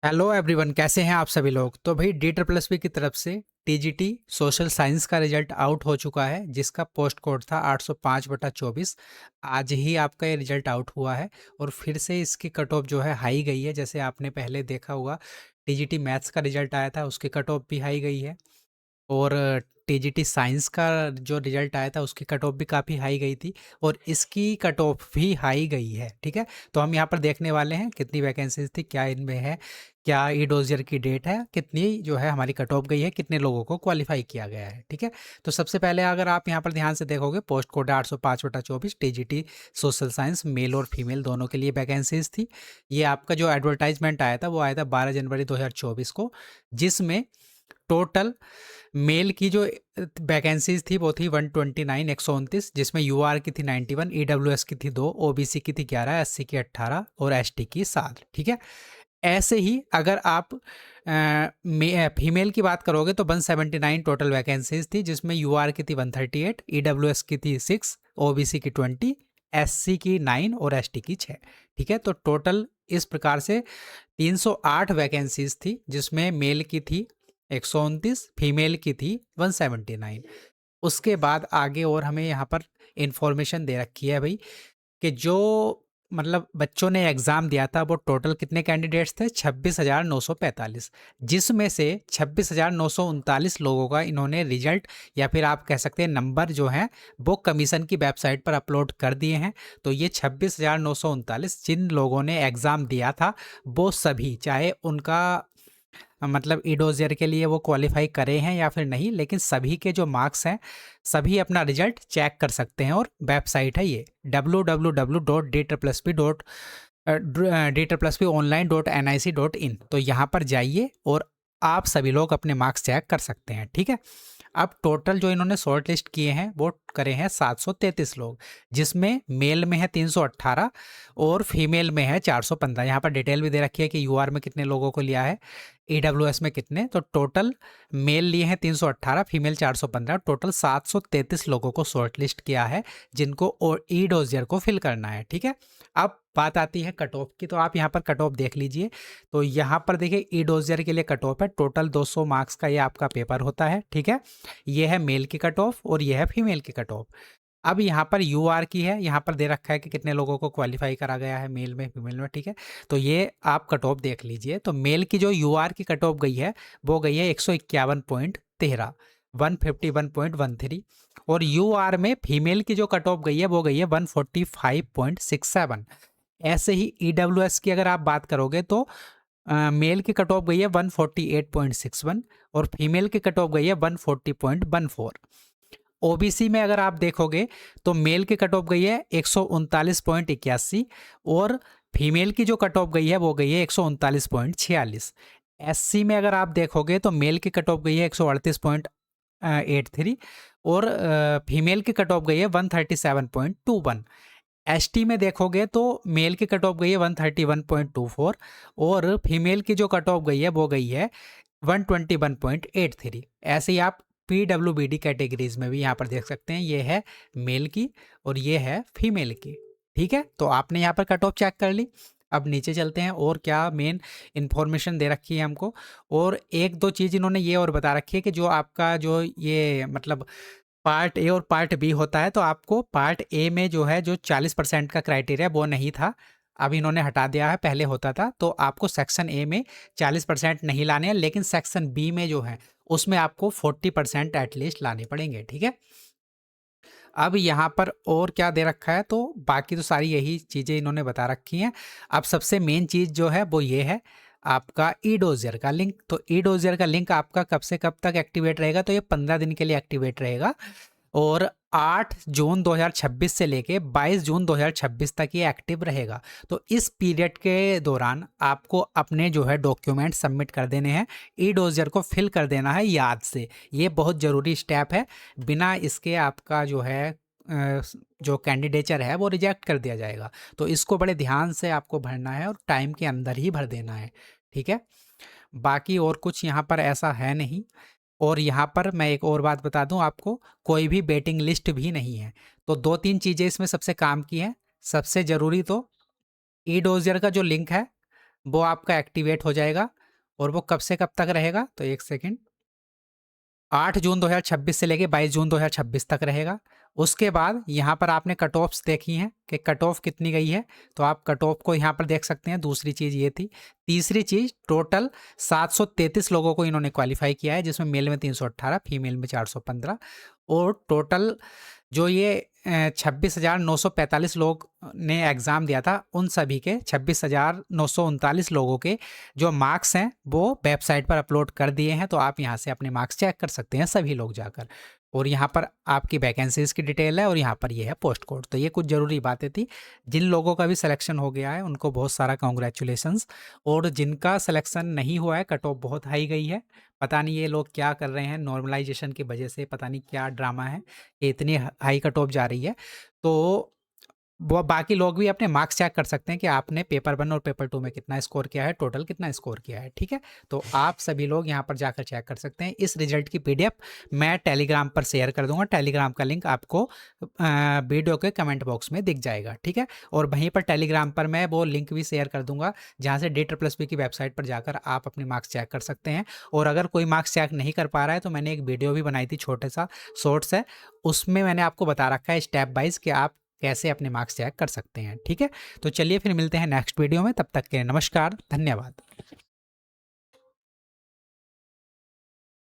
Hello everyone, कैसे हैं आप सभी लोग। तो भाई डी ट्रिपल एस पी की तरफ से टीजीटी सोशल साइंस का रिजल्ट आउट हो चुका है, जिसका पोस्ट कोड था 805/24। आज ही आपका ये रिजल्ट आउट हुआ है और फिर से इसकी कट ऑफ जो है हाई गई है। जैसे आपने पहले देखा होगा, टीजीटी मैथ्स का रिजल्ट आया था, उसकी कट ऑफ भी हाई गई है। और टीजीटी साइंस का जो रिजल्ट आया था उसकी कट ऑफ भी काफ़ी हाई गई थी, और इसकी कट ऑफ भी हाई गई है। ठीक है, तो हम यहाँ पर देखने वाले हैं कितनी वैकेंसीज थी, क्या इनमें है, क्या ई डोजियर की डेट है, कितनी जो है हमारी कट ऑफ गई है, कितने लोगों को क्वालिफाई किया गया है। ठीक है, तो सबसे पहले अगर आप यहाँ पर ध्यान से देखोगे, post code 805/24 TGT social science, male और फीमेल दोनों के लिए वैकेंसीज थी। ये आपका जो एडवर्टाइजमेंट आया था वो आया था 12 जनवरी 2024 को, जिसमें टोटल मेल की जो वैकेंसीज थी वो थी 129, 129, जिसमें यूआर की थी 91, ईडब्ल्यूएस की थी 2, ओबीसी की थी 11, एससी की 18 और एसटी की 7। ठीक है, ऐसे ही अगर आप फीमेल की बात करोगे तो 179 टोटल वैकेंसीज थी, जिसमें यूआर की थी 138, ईडब्ल्यूएस की थी 6, ओबीसी की 20, एससी की 9 और एसटी की 6। ठीक है, तो टोटल इस प्रकार से 308 वैकेंसीज थी, जिसमें मेल की थी 129, फीमेल की थी 179। उसके बाद आगे और हमें यहाँ पर इंफॉर्मेशन दे रखी है भाई, कि जो मतलब बच्चों ने एग्ज़ाम दिया था वो टोटल कितने कैंडिडेट्स थे, 26,945, जिसमें से 26,939 लोगों का इन्होंने रिजल्ट या फिर आप कह सकते हैं नंबर जो हैं वो कमीशन की वेबसाइट पर अपलोड कर दिए हैं। तो ये 26,939 जिन लोगों ने एग्ज़ाम दिया था वो सभी, चाहे उनका मतलब ईडोजियर के लिए वो क्वालिफाई करे हैं या फिर नहीं, लेकिन सभी के जो मार्क्स हैं सभी अपना रिजल्ट चेक कर सकते हैं। और वेबसाइट है ये www.d-online.nic.in। तो यहाँ पर जाइए और आप सभी लोग अपने मार्क्स चेक कर सकते हैं। ठीक है, अब टोटल जो इन्होंने शॉर्ट लिस्ट किए हैं वो करे हैं 733 लोग, जिसमें मेल में है 318 और फीमेल में है 415। यहाँ पर डिटेल भी दे रखी है कि यूआर में कितने लोगों को लिया है, ईडब्ल्यूएस में कितने। तो टोटल मेल लिए हैं 318, फीमेल 415, टोटल 733 लोगों को शॉर्ट लिस्ट किया है, जिनको ई डोजियर को फिल करना है। ठीक है, अब बात आती है कट ऑफ की, तो आप यहाँ पर कट ऑफ देख लीजिए। तो यहाँ पर देखिए ई डोजियर के लिए कट ऑफ है, टोटल 200 मार्क्स का ये आपका पेपर होता है। ठीक है, ये है मेल की कट ऑफ और ये है फीमेल की कट ऑफ। अब यहाँ पर यू आर की है, यहाँ पर दे रखा है कि कितने लोगों को क्वालिफाई करा गया है मेल में फीमेल में। ठीक है, तो ये आप कट ऑफ देख लीजिए। तो मेल की जो यू आर की कट ऑफ गई है वो गई है 151.13, 151.13। और यू आर में फीमेल की जो कट ऑफ गई है वो गई है 145.67। ऐसे ही ई डब्ल्यू एस की अगर आप बात करोगे तो मेल की कट ऑफ गई है 148.61 और फीमेल की कट ऑफ गई है 140.14। ओबीसी में अगर आप देखोगे तो मेल की कट ऑफ गई है 139.81 और फीमेल की जो कट ऑफ गई है वो गई है 139.46। एससी में अगर आप देखोगे तो मेल की कट ऑफ गई है 138.83 और फीमेल की कट ऑफ गई है 137.21। एसटी में देखोगे तो मेल की कट ऑफ गई है 131.24 और फीमेल की जो कट ऑफ गई है वो गई है 121.83। ऐसे ही आप पीडब्ल्यूबीडी कैटेगरीज में भी यहाँ पर देख सकते हैं, ये है मेल की और ये है फीमेल की। ठीक है, तो आपने यहाँ पर कट ऑफ चेक कर ली। अब नीचे चलते हैं और क्या मेन इन्फॉर्मेशन दे रखी है हमको। और एक दो चीज़ इन्होंने ये और बता रखी है कि जो आपका जो ये मतलब पार्ट ए और पार्ट बी होता है, तो आपको पार्ट ए में जो है जो 40% का क्राइटेरिया वो नहीं था, अब इन्होंने हटा दिया है, पहले होता था। तो आपको सेक्शन ए में 40% नहीं लाने हैं, लेकिन सेक्शन बी में जो है उसमें आपको 40% एटलीस्ट लाने पड़ेंगे। ठीक है, अब यहाँ पर और क्या दे रखा है, तो बाकी तो सारी यही चीज़ें इन्होंने बता रखी हैं। अब सबसे मेन चीज़ जो है वो ये है आपका ई डोजियर का लिंक। तो ई डोजियर का लिंक आपका कब से कब तक एक्टिवेट रहेगा, तो ये 15 दिन के लिए एक्टिवेट रहेगा और 8 जून 2026 से लेके 22 जून 2026 तक ये एक्टिव रहेगा। तो इस पीरियड के दौरान आपको अपने जो है डॉक्यूमेंट सबमिट कर देने हैं, ई डोजियर को फिल कर देना है याद से। ये बहुत ज़रूरी स्टेप है, बिना इसके आपका जो है जो कैंडिडेचर है वो रिजेक्ट कर दिया जाएगा। तो इसको बड़े ध्यान से आपको भरना है और टाइम के अंदर ही भर देना है। ठीक है, बाकी और कुछ यहाँ पर ऐसा है नहीं। और यहाँ पर मैं एक और बात बता दूं आपको, कोई भी बेटिंग लिस्ट भी नहीं है। तो दो तीन चीज़ें इसमें सबसे काम की हैं। सबसे ज़रूरी तो ई डोजियर का जो लिंक है वो आपका एक्टिवेट हो जाएगा। और वो कब से कब तक रहेगा, तो एक सेकेंड, 8 जून 2026 से लेके 22 जून 2026 तक रहेगा। उसके बाद यहाँ पर आपने कट ऑफ्स देखी हैं कि कट ऑफ कितनी गई है, तो आप कट ऑफ को यहाँ पर देख सकते हैं। दूसरी चीज़ ये थी। तीसरी चीज़, टोटल 733 लोगों को इन्होंने क्वालिफाई किया है, जिसमें मेल में 318, फीमेल में 415। और टोटल जो ये 26,945 लोग ने एग्ज़ाम दिया था, उन सभी के 26,939 लोगों के जो मार्क्स हैं वो वेबसाइट पर अपलोड कर दिए हैं। तो आप यहाँ से अपने मार्क्स चेक कर सकते हैं सभी लोग जाकर। और यहाँ पर आपकी वैकेंसीज़ की डिटेल है और यहाँ पर ये है पोस्ट कोड। तो ये कुछ ज़रूरी बातें थी। जिन लोगों का भी सिलेक्शन हो गया है उनको बहुत सारा कॉन्ग्रेचुलेशंस। और जिनका सिलेक्शन नहीं हुआ है, कट ऑफ बहुत हाई गई है। पता नहीं ये लोग क्या कर रहे हैं, नॉर्मलाइजेशन की वजह से पता नहीं क्या ड्रामा है कि इतनी हाई कट ऑफ जा रही है। तो वो बाकी लोग भी अपने मार्क्स चेक कर सकते हैं कि आपने पेपर 1 और पेपर 2 में कितना स्कोर किया है, टोटल कितना स्कोर किया है। ठीक है, तो आप सभी लोग यहाँ पर जाकर चेक कर सकते हैं। इस रिजल्ट की पीडीएफ मैं टेलीग्राम पर शेयर कर दूंगा। टेलीग्राम का लिंक आपको वीडियो के कमेंट बॉक्स में दिख जाएगा। ठीक है, और वहीं पर टेलीग्राम पर मैं वो लिंक भी शेयर कर दूंगा जहाँ से DRPP की वेबसाइट पर जाकर आप अपने मार्क्स चेक कर सकते हैं। और अगर कोई मार्क्स चेक नहीं कर पा रहा है तो मैंने एक वीडियो भी बनाई थी, छोटे सा शॉर्ट्स है, उसमें मैंने आपको बता रखा है स्टेप वाइज कि आप कैसे अपने मार्क्स चेक कर सकते हैं। ठीक है, तो चलिए फिर मिलते हैं नेक्स्ट वीडियो में। तब तक के नमस्कार, धन्यवाद।